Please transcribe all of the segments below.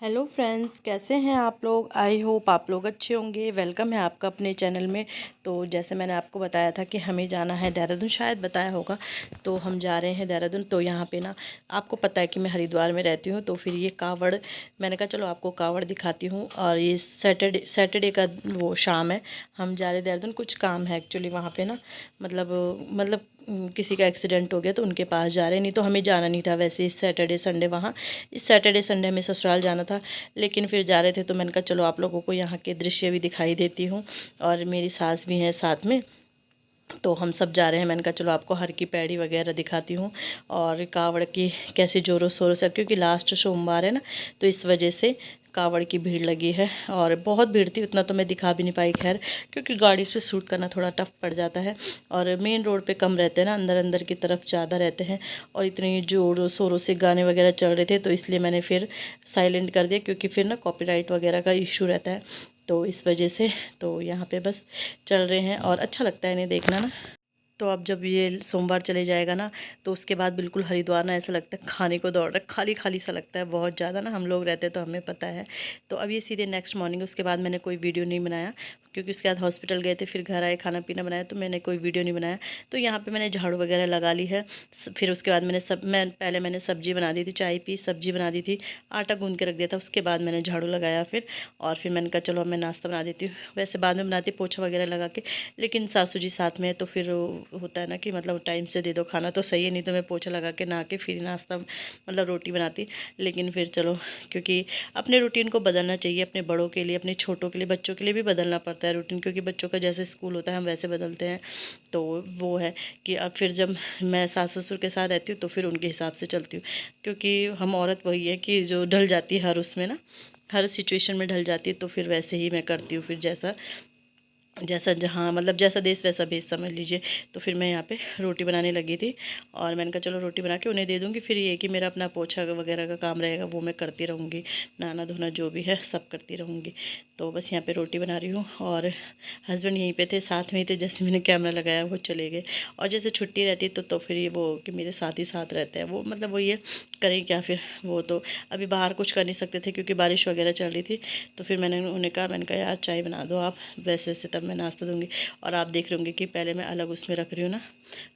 Hello friends, कैसे हैं आप लोग। आई होप आप लोग अच्छे होंगे। वेलकम है आपका अपने चैनल में। तो जैसे मैंने आपको बताया था कि हमें जाना है देहरादून, शायद बताया होगा। तो हम जा रहे हैं देहरादून। तो यहाँ पे ना, आपको पता है कि मैं हरिद्वार में रहती हूँ। तो फिर ये कावड़, मैंने कहा चलो आपको कावड़ दिखाती हूँ। और ये सैटरडे का वो शाम है। हम जा रहे देहरादून, कुछ काम है एक्चुअली वहाँ पे ना। मतलब किसी का एक्सीडेंट हो गया तो उनके पास जा रहे हैं। नहीं तो हमें जाना नहीं था वैसे इस सैटरडे संडे वहाँ। इस सैटरडे संडे हमें ससुराल जाना था, लेकिन फिर जा रहे थे तो मैंने कहा चलो आप लोगों को यहाँ के दृश्य भी दिखाई देती हूँ। और मेरी सास भी हैं साथ में, तो हम सब जा रहे हैं। मैंने कहा चलो आपको हर की पैड़ी वगैरह दिखाती हूँ और कावड़ की कैसे ज़ोरों शोरों से, क्योंकि लास्ट सोमवार है ना, तो इस वजह से कावड़ की भीड़ लगी है। और बहुत भीड़ थी, उतना तो मैं दिखा भी नहीं पाई खैर, क्योंकि गाड़ी से शूट करना थोड़ा टफ पड़ जाता है। और मेन रोड पे कम रहते हैं ना, अंदर अंदर की तरफ ज़्यादा रहते हैं। और इतनी ज़ोरों शोरों से गाने वगैरह चल रहे थे, तो इसलिए मैंने फिर साइलेंट कर दिया, क्योंकि फिर ना कॉपीराइट वगैरह का इशू रहता है, तो इस वजह से। तो यहाँ पे बस चल रहे हैं और अच्छा लगता है इन्हें देखना ना। तो अब जब ये सोमवार चले जाएगा ना, तो उसके बाद बिल्कुल हरिद्वार ना ऐसा लगता है खाने को दौड़ रहा है, खाली खाली सा लगता है बहुत ज़्यादा ना। हम लोग रहते हैं तो हमें पता है। तो अब ये सीधे नेक्स्ट मॉर्निंग, उसके बाद मैंने कोई वीडियो नहीं बनाया, क्योंकि उसके बाद हॉस्पिटल गए थे, फिर घर आए, खाना पीना बनाया, तो मैंने कोई वीडियो नहीं बनाया। तो यहाँ पे मैंने झाड़ू वगैरह लगा ली है। फिर उसके बाद मैंने सब्जी बना दी थी, चाय पी, सब्जी बना दी थी, आटा गूंद के रख दिया था। उसके बाद मैंने झाड़ू लगाया फिर, और फिर मैंने कहा चलो अब मैं नाश्ता बना देती हूँ। वैसे बाद में बनाती, पोछा वगैरह लगा के, लेकिन सासू जी साथ में है तो फिर होता है ना कि मतलब टाइम से दे दो खाना तो सही है। नहीं तो मैं पोछा लगा के नहा के फिर नाश्ता मतलब रोटी बनाती। लेकिन फिर चलो, क्योंकि अपने रूटीन को बदलना चाहिए, अपने बड़ों के लिए, अपने छोटों के लिए, बच्चों के लिए भी बदलना पड़ता है रूटीन, क्योंकि बच्चों का जैसे स्कूल होता है हम वैसे बदलते हैं। तो वो है कि अब फिर जब मैं सास ससुर के साथ रहती हूँ तो फिर उनके हिसाब से चलती हूँ, क्योंकि हम औरत वही है कि जो ढल जाती है हर उसमें ना, हर सिचुएशन में ढल जाती है। तो फिर वैसे ही मैं करती हूँ, फिर जैसा जैसा जहाँ मतलब जैसा देश वैसा भेष समझ लीजिए। तो फिर मैं यहाँ पे रोटी बनाने लगी थी, और मैंने कहा चलो रोटी बना के उन्हें दे दूँगी। फिर ये कि मेरा अपना पोछा वगैरह का काम रहेगा, वो मैं करती रहूँगी, नहाना धोना जो भी है सब करती रहूँगी। तो बस यहाँ पे रोटी बना रही हूँ, और हस्बैंड यहीं पे थे, साथ में ही थे। जैसे मैंने कैमरा लगाया वो चले गए। और जैसे छुट्टी रहती है तो फिर ये वो कि मेरे साथ ही साथ रहते हैं वो, मतलब वो ये करें क्या फिर। वो तो अभी बाहर कुछ कर नहीं सकते थे, क्योंकि बारिश वगैरह चल रही थी। तो फिर मैंने कहा यार चाय बना दो आप, वैसे वैसे तब मैं नाश्ता दूँगी। और आप देख रहे होंगे कि पहले मैं अलग उसमें रख रही हूँ ना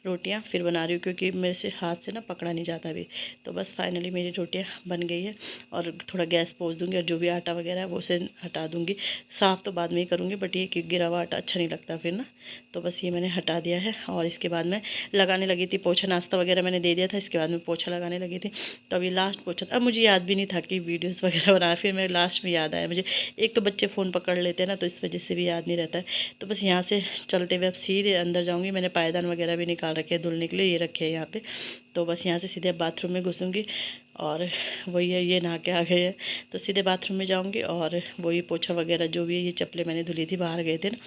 रोटियाँ, फिर बना रही हूँ, क्योंकि मेरे से हाथ से ना पकड़ा नहीं जाता अभी। तो बस फाइनली मेरी रोटियाँ बन गई है, और थोड़ा गैस पोंछ दूँगी, और जो भी आटा वगैरह है वो उसे हटा दूँगी। साफ़ तो बाद में ही करूँगी, बट ये कि गिरा हुआ आटा अच्छा नहीं लगता फिर ना। तो बस ये मैंने हटा दिया है, और इसके बाद मैं लगाने लगी थी पोछा। नाश्ता वगैरह मैंने दे दिया था, इसके बाद मैं पोछा लगाने लगी थी। तो अभी लास्ट पोछा था। अब मुझे याद भी नहीं था कि वीडियोस वगैरह बनाया, फिर मेरे लास्ट में याद आया मुझे। एक तो बच्चे फ़ोन पकड़ लेते हैं ना, तो इस वजह से भी याद नहीं रहता है। तो बस यहाँ से चलते हुए अब सीधे अंदर जाऊँगी। मैंने पायदान वगैरह भी निकाल रखे हैं धुलने के लिए, ये रखे हैं यहाँ पे। तो बस यहाँ से सीधे बाथरूम में घुसूँगी, और वही है, ये नहा के आ गए हैं। तो सीधे बाथरूम में जाऊँगी, और वही पोछा वगैरह जो भी है, ये चप्पलें मैंने धुली थी, बाहर गए थे ना,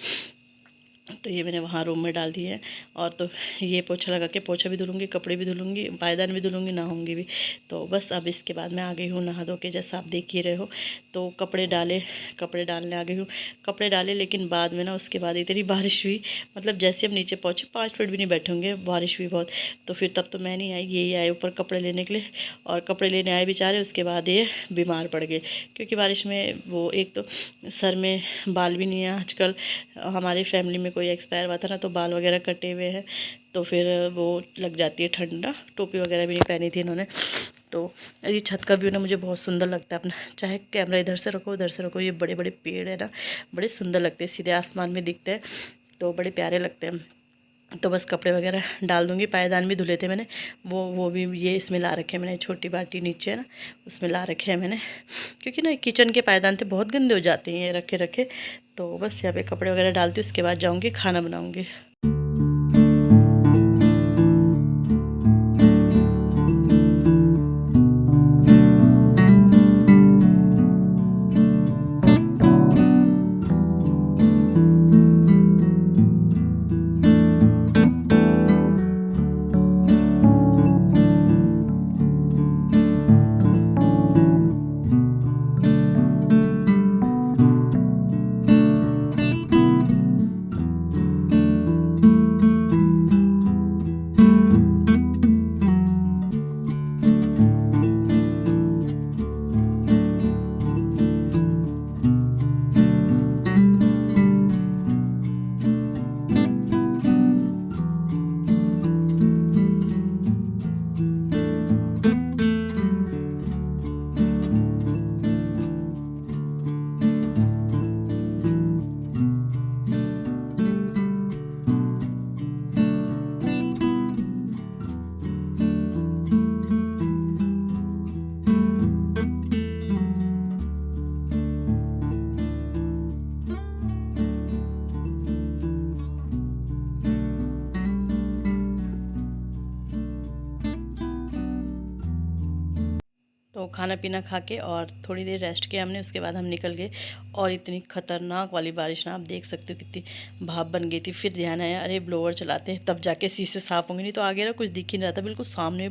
तो ये मैंने वहाँ रूम में डाल दी है। और तो ये पोछा लगा के पोछा भी धुलूँगी, कपड़े भी धुलूँगी, पायदान भी धुलूँगी, नहाऊँगी भी। तो बस अब इसके बाद मैं आ गई हूँ नहा धो के, जैसा आप देख ही रहे हो। तो कपड़े डाले, कपड़े डालने आ गई हूँ। कपड़े डाले, लेकिन बाद में ना उसके बाद इतनी बारिश हुई, मतलब जैसे हम नीचे पहुँचे 5 मिनट भी नहीं बैठे होंगे, बारिश हुई बहुत। तो फिर तब तो मैं नहीं आई, यही आए ऊपर कपड़े लेने के लिए। और कपड़े लेने आए बेचारे, उसके बाद ये बीमार पड़ गए, क्योंकि बारिश में वो एक तो सर में बाल भी नहीं है आजकल। हमारी फैमिली में कोई एक्सपायर हुआ था ना, तो बाल वगैरह कटे हुए हैं, तो फिर वो लग जाती है ठंड ना। टोपी वगैरह भी नहीं पहनी थी इन्होंने। तो ये छत का व्यू ना मुझे बहुत सुंदर लगता है अपना, चाहे कैमरा इधर से रखो उधर से रखो, ये बड़े बड़े पेड़ है ना, बड़े सुंदर लगते हैं, सीधे आसमान में दिखते हैं, तो बड़े प्यारे लगते हैं। तो बस कपड़े वगैरह डाल दूँगी। पायदान भी धुले थे मैंने, वो भी ये इसमें ला रखे हैं मैंने, छोटी बाल्टी नीचे है ना, उसमें ला रखे हैं मैंने, क्योंकि ना किचन के पायदान थे बहुत गंदे हो जाते हैं ये रखे रखे। तो बस यहाँ पे कपड़े वगैरह डालती हूँ, उसके बाद जाऊँगी खाना बनाऊँगी। खाना पीना खा के और थोड़ी देर रेस्ट किया हमने, उसके बाद हम निकल गए। और इतनी ख़तरनाक वाली बारिश ना, आप देख सकते हो कितनी भाप बन गई थी। फिर ध्यान आया अरे ब्लोअर चलाते हैं तब जाके शीशे साफ़ होंगे, नहीं तो आगे ना कुछ दिख ही नहीं रहा था, बिल्कुल सामने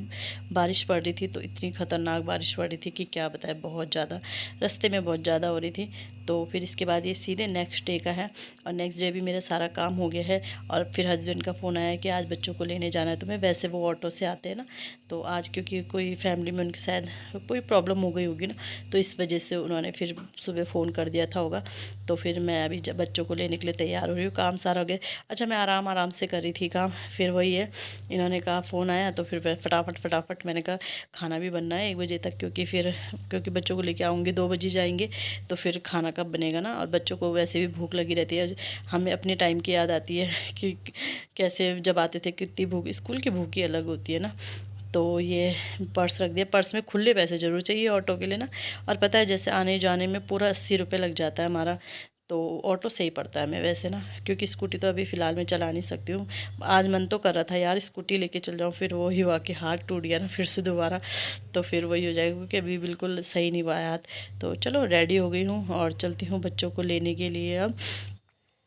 बारिश पड़ रही थी। तो इतनी ख़तरनाक बारिश पड़ रही थी कि क्या बताए, बहुत ज़्यादा, रास्ते में बहुत ज़्यादा हो रही थी। तो फिर इसके बाद ये सीधे नेक्स्ट डे का है, और नेक्स्ट डे भी मेरा सारा काम हो गया है। और फिर हस्बैंड का फ़ोन आया कि आज बच्चों को लेने जाना है तुम्हें। वैसे वो ऑटो से आते हैं ना, तो आज क्योंकि कोई फैमिली में उनके शायद कोई प्रॉब्लम हो गई होगी ना, तो इस वजह से उन्होंने फिर सुबह फ़ोन कर दिया था होगा। तो फिर मैं अभी जब बच्चों को लेने के लिए तैयार हो रही हूँ, काम सारा हो गया। अच्छा, मैं आराम आराम से कर रही थी काम, फिर वही है, इन्होंने कहा फ़ोन आया तो फिर फटाफट मैंने कहा खाना भी बनना है 1 बजे तक, क्योंकि बच्चों को लेके आऊँगी 2 बजे जाएंगे, तो फिर खाना कब बनेगा ना। और बच्चों को वैसे भी भूख लगी रहती है, हमें अपने टाइम की याद आती है कि कैसे जब आते थे, कितनी भूख, स्कूल की भूख ही अलग होती है ना। तो ये पर्स रख दिया, पर्स में खुले पैसे ज़रूर चाहिए ऑटो के लिए ना। और पता है जैसे आने जाने में पूरा 80 रुपये लग जाता है हमारा, तो ऑटो सही पड़ता है हमें वैसे ना, क्योंकि स्कूटी तो अभी फ़िलहाल मैं चला नहीं सकती हूँ। आज मन तो कर रहा था यार स्कूटी लेके चल जाऊँ, फिर वही हुआ कि हाथ टूट गया ना फिर से दोबारा, तो फिर वही हो जाएगा, क्योंकि अभी बिल्कुल सही नहीं हुआ है हाथ। तो चलो रेडी हो गई हूँ और चलती हूँ बच्चों को लेने के लिए अब।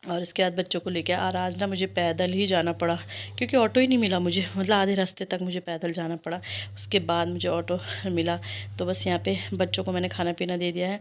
और इसके बाद बच्चों को लेके, और आज ना मुझे पैदल ही जाना पड़ा, क्योंकि ऑटो ही नहीं मिला मुझे, मतलब आधे रास्ते तक मुझे पैदल जाना पड़ा, उसके बाद मुझे ऑटो मिला। तो बस यहाँ पे बच्चों को मैंने खाना पीना दे दिया है।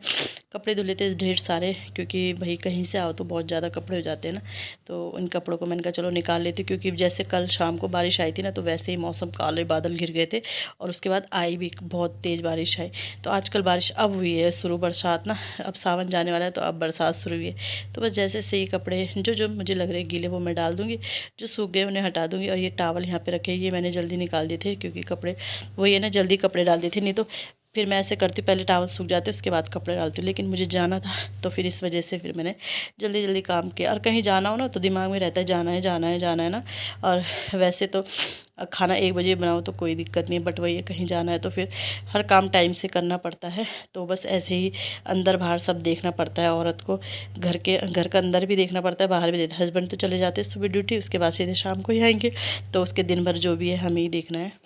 कपड़े धुले थे ढेर सारे, क्योंकि भाई कहीं से आओ तो बहुत ज़्यादा कपड़े हो जाते हैं ना, तो उन कपड़ों को मैंने कहा चलो निकाल लेती, क्योंकि जैसे कल शाम को बारिश आई थी ना, तो वैसे ही मौसम काले बादल घिर गए थे, और उसके बाद आई भी बहुत तेज़ बारिश आई। तो आजकल बारिश अब हुई है शुरू, बरसात ना, अब सावन जाने वाला है तो अब बरसात शुरू हुई है। तो बस जैसे से ये कपड़े जो जो मुझे लग रहे गीले वो मैं डाल दूँगी, जो सूख गए उन्हें हटा दूँगी। और ये टावल यहाँ पे रखे, ये मैंने जल्दी निकाल दिए थे, क्योंकि कपड़े वही है ना, जल्दी कपड़े डाल दिए थे, नहीं तो फिर मैं ऐसे करती पहले टावल सूख जाते उसके बाद कपड़े डालती हूँ, लेकिन मुझे जाना था तो फिर इस वजह से फिर मैंने जल्दी जल्दी काम किया। और कहीं जाना हो ना तो दिमाग में रहता है जाना है जाना है जाना है ना। और वैसे तो खाना 1 बजे बनाओ तो कोई दिक्कत नहीं है, बट वही है कहीं जाना है तो फिर हर काम टाइम से करना पड़ता है। तो बस ऐसे ही अंदर बाहर सब देखना पड़ता है औरत को, घर का अंदर भी देखना पड़ता है, बाहर भी देखना। हस्बैंड तो चले जाते हैं सुबह ड्यूटी, उसके बाद सीधे शाम को ही आएंगे, तो उसके दिन भर जो भी है हमें ही देखना है।